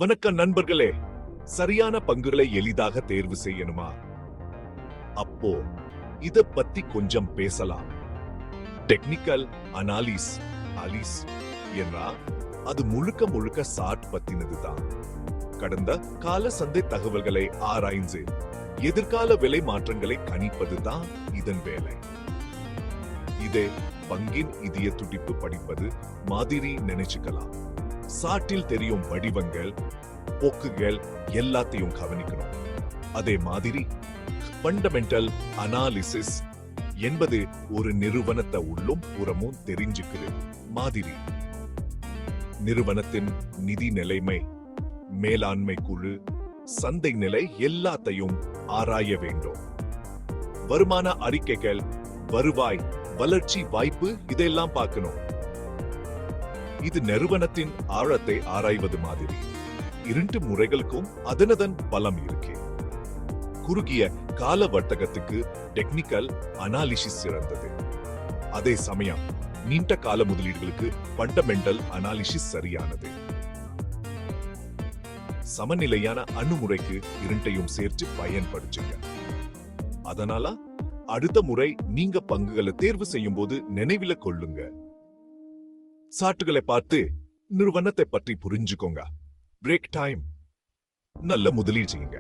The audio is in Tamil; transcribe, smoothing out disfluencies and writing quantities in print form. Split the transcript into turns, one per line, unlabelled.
வணக்கம் நண்பர்களே. சரியான பங்குகளை எளிதாக தேர்வு செய்யணுமா? அப்போ இத பத்தி கொஞ்சம் பேசலாம். டெக்னிக்கல் அனாலிஸ் என்றா அது முழுக்க முழுக்க சார்ட் பத்தினதுதான். கடந்த கால சந்தை தகவல்களை ஆராய்ந்து எதிர்கால விலை மாற்றங்களை கணிப்பதுதான் இதன் வேலை. இதே பங்கின் இதய துடிப்பு படிப்பது மாதிரி நினைச்சுக்கலாம். சாட்டில் தெரியும் வடிவங்கள், போக்குகள் எல்லாத்தையும் கவனிக்கணும். அதே மாதிரி ஃபண்டமெண்டல் அனாலிசிஸ் என்பது ஒரு நிறுவனத்தை உள்ளும் புறமும் தெரிஞ்சுக்கிற மாதிரி. நிறுவனத்தின் நிதி நிலைமை, மேலாண்மை குழு, சந்தை நிலை எல்லாத்தையும் ஆராய வேண்டும். வருமான அறிக்கைகள், வருவாய், வளர்ச்சி வாய்ப்பு இதெல்லாம் பார்க்கணும். இது நிறுவனத்தின் ஆழத்தை ஆராய்வது மாதிரி. இரண்டு முறைகளுக்கும் அதனதன் பலம் இருக்கு. குறுகிய கால வர்த்தகத்துக்கு டெக்னிக்கல் அனாலிசிஸ் சிறந்தது. அதே சமயம் நீண்ட கால முதலீடுகளுக்கு ஃபண்டமெண்டல் அனாலிசிஸ் சரியானது. சமநிலையான அணுமுறைக்கு இரண்டையும் சேர்த்து பயன்படுத்துங்க. அதனால அடுத்த முறை நீங்க பங்குகளை தேர்வு செய்யும் போது நினைவில கொள்ளுங்க. சாட்டுகளை பார்த்து நிறுவனத்தை பற்றி புரிஞ்சுக்கோங்க. Break time. நல்ல முதலீடு செய்யுங்க.